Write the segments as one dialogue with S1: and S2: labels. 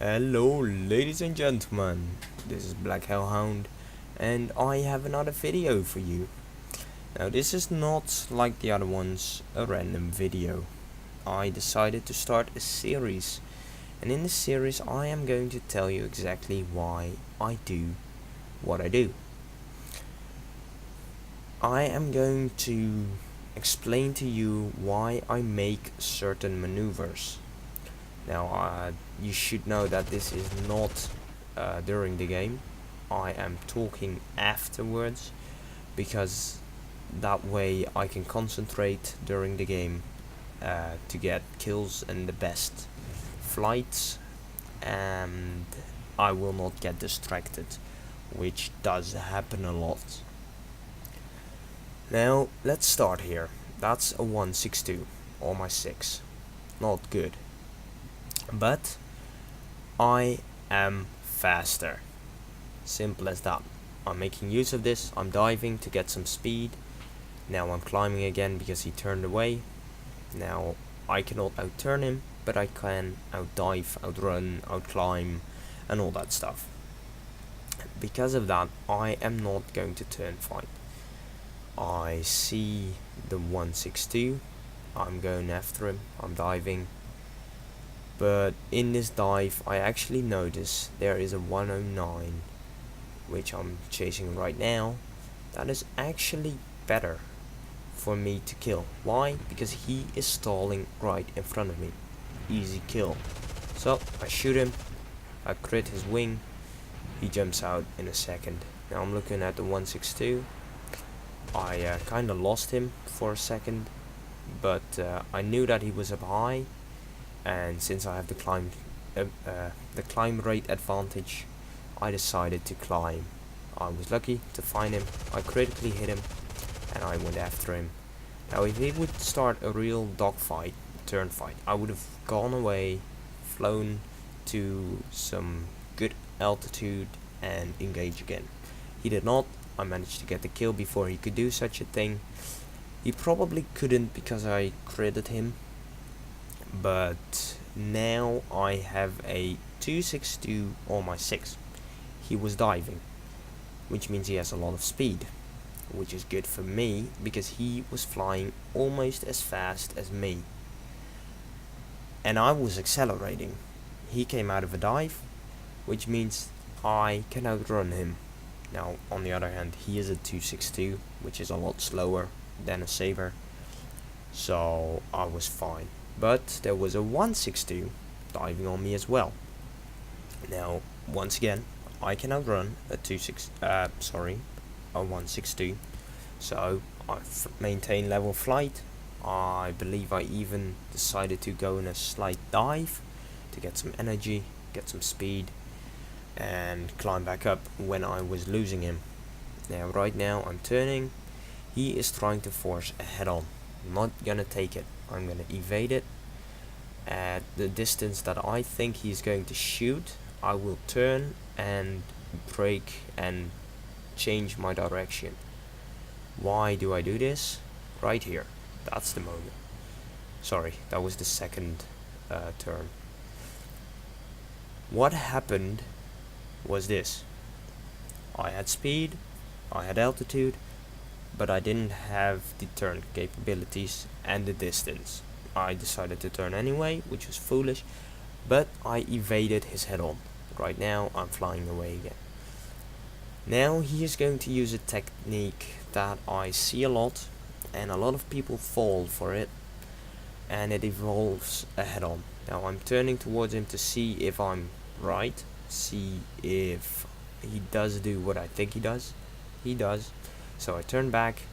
S1: Hello ladies and gentlemen, this is Black Hellhound and I have another video for you. Now this is not like the other ones, a random video. I decided to start a series, and in this series I am going to tell you exactly why I do what I do. I am going to explain to you why I make certain maneuvers. Now, you should know that this is not during the game. I am talking afterwards, because that way I can concentrate during the game to get kills and the best flights, and I will not get distracted, which does happen a lot. Now, let's start here. That's a 162 or my 6. Not good. But I am faster. Simple as that. I'm making use of this. I'm diving to get some speed. Now I'm climbing again because he turned away. Now I cannot outturn him, but I can outdive, outrun, outclimb, and all that stuff. Because of that, I am not going to turn fight. I see the 162. I'm going after him. I'm diving. But in this dive I actually notice there is a 109, which I'm chasing right now. That is actually better for me to kill. Why? Because he is stalling right in front of me. Easy kill. So I shoot him, I crit his wing, he jumps out in a second. Now I'm looking at the 162. I kinda lost him for a second, but I knew that he was up high. And since I have the climb rate advantage, I decided to climb. I was lucky to find him. I critically hit him, and I went after him. Now, if he would start a real dogfight, turn fight, I would have gone away, flown to some good altitude, and engage again. He did not. I managed to get the kill before he could do such a thing. He probably couldn't because I critted him. But now I have a 262 on my 6. He was diving, which means he has a lot of speed, which is good for me because he was flying almost as fast as me, and I was accelerating. He came out of a dive, which means I can outrun him. Now on the other hand, he is a 262, which is a lot slower than a Sabre, so I was fine. But there was a 162 diving on me as well. Now, once again, I can outrun a 162. So I maintain level flight. I believe I even decided to go in a slight dive to get some energy, get some speed, and climb back up when I was losing him. Now, right now I'm turning. He is trying to force a head-on. I'm not gonna take it. I'm gonna evade it. At the distance that I think he's going to shoot, I will turn and brake and change my direction. Why do I do this? Right here. That's the moment. Sorry, that was the second turn. What happened was this. I had speed, I had altitude, but I didn't have the turn capabilities and the distance. I decided to turn anyway, which was foolish, but I evaded his head-on. Right now I'm flying away again. Now he is going to use a technique that I see a lot, and a lot of people fall for it, and it involves a head-on. Now I'm turning towards him to see if I'm right, see if he does do what I think he does. He does. So I turn back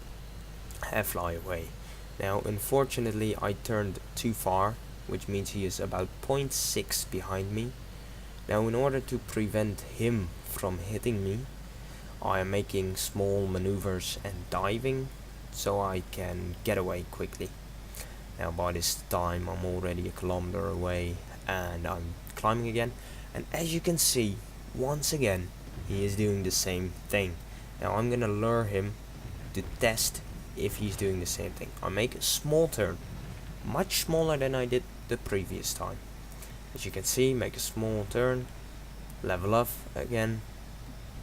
S1: and fly away. Now unfortunately I turned too far, which means he is about 0.6 behind me. Now in order to prevent him from hitting me, I am making small maneuvers and diving so I can get away quickly. Now by this time I'm already a kilometer away and I'm climbing again, and as you can see, once again he is doing the same thing. Now I'm gonna lure him to test if he's doing the same thing. I make a small turn, much smaller than I did the previous time. As you can see, make a small turn, level up again,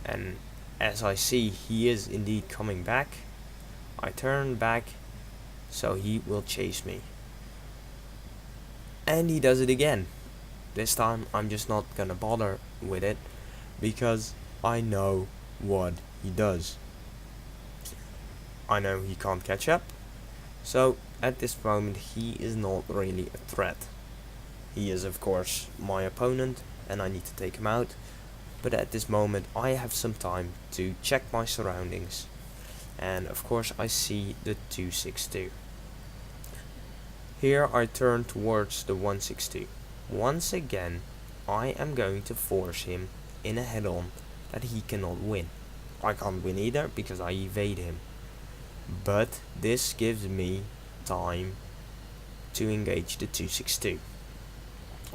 S1: and as I see he is indeed coming back, I turn back so he will chase me. And he does it again. This time I'm just not gonna bother with it because I know what he does. I know he can't catch up, so at this moment he is not really a threat. He is of course my opponent and I need to take him out, but at this moment I have some time to check my surroundings, and of course I see the 262. Here I turn towards the 162. Once again I am going to force him in a head-on that he cannot win. I can't win either because I evade him, but this gives me time to engage the 262.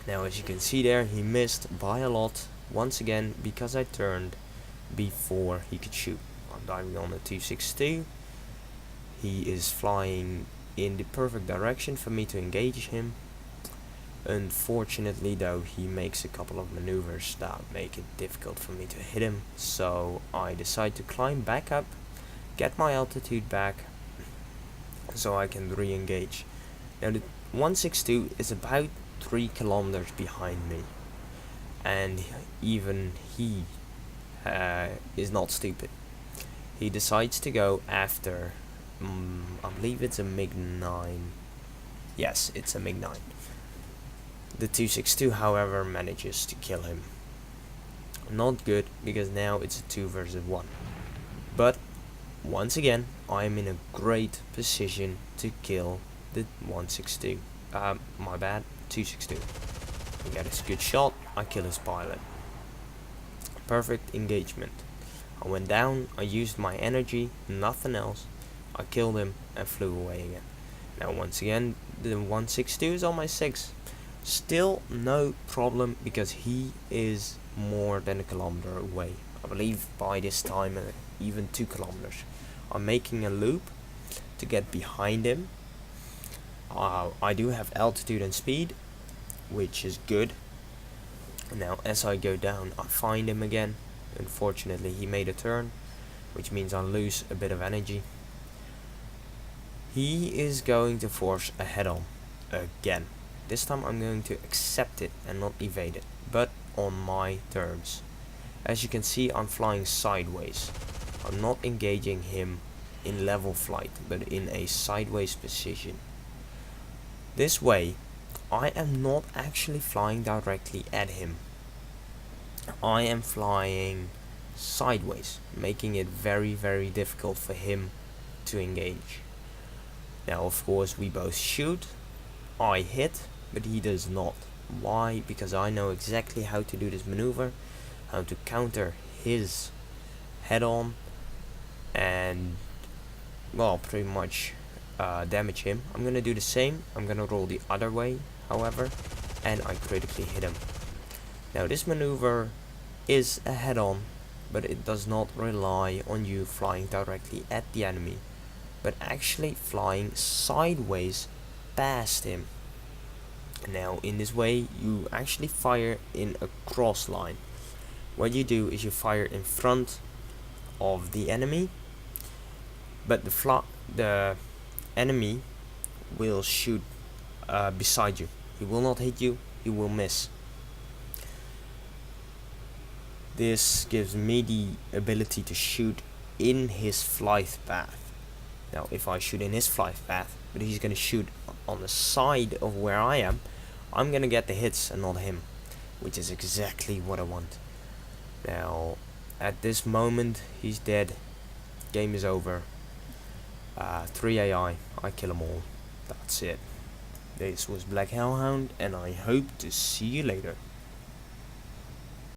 S1: Now as you can see there, he missed by a lot once again because I turned before he could shoot. I'm diving on the 262. He is flying in the perfect direction for me to engage him. Unfortunately though, he makes a couple of maneuvers that make it difficult for me to hit him, so I decide to climb back up, get my altitude back so I can re-engage. Now the 162 is about 3 kilometers behind me, and even he is not stupid. He decides to go after I believe it's a MiG-9. Yes, it's a MiG-9. The 262 however manages to kill him. Not good, because now it's a 2 versus 1. But once again I am in a great position to kill the 162. My bad, 262. I get a good shot, I kill his pilot. Perfect engagement. I went down, I used my energy, nothing else. I killed him and flew away again. Now once again the 162 is on my 6. Still no problem because he is more than a kilometer away. I believe by this time even 2 kilometers. I'm making a loop to get behind him. I do have altitude and speed, which is good. Now as I go down I find him again. Unfortunately he made a turn, which means I lose a bit of energy. He is going to force a head-on again. This time I'm going to accept it and not evade it, but on my terms. As you can see, I'm flying sideways. I'm not engaging him in level flight, but in a sideways position. This way I am not actually flying directly at him. I am flying sideways, making it very, very difficult for him to engage. Now of course we both shoot. I hit, but he does not. Why? Because I know exactly how to do this maneuver, how to counter his head-on, and well, pretty much damage him. I'm gonna do the same. I'm gonna roll the other way, however, and I critically hit him. Now this maneuver is a head-on, but it does not rely on you flying directly at the enemy, but actually flying sideways past him. Now in this way you actually fire in a cross line. What you do is you fire in front of the enemy, but the enemy will shoot beside you. He will not hit you, he will miss. This gives me the ability to shoot in his flight path. Now if I shoot in his flight path, but he's gonna shoot on the side of where I am, I'm gonna get the hits and not him, which is exactly what I want. Now at this moment he's dead. Game is over. 3 AI, I kill them all. That's it. This was Black Hellhound, and I hope to see you later.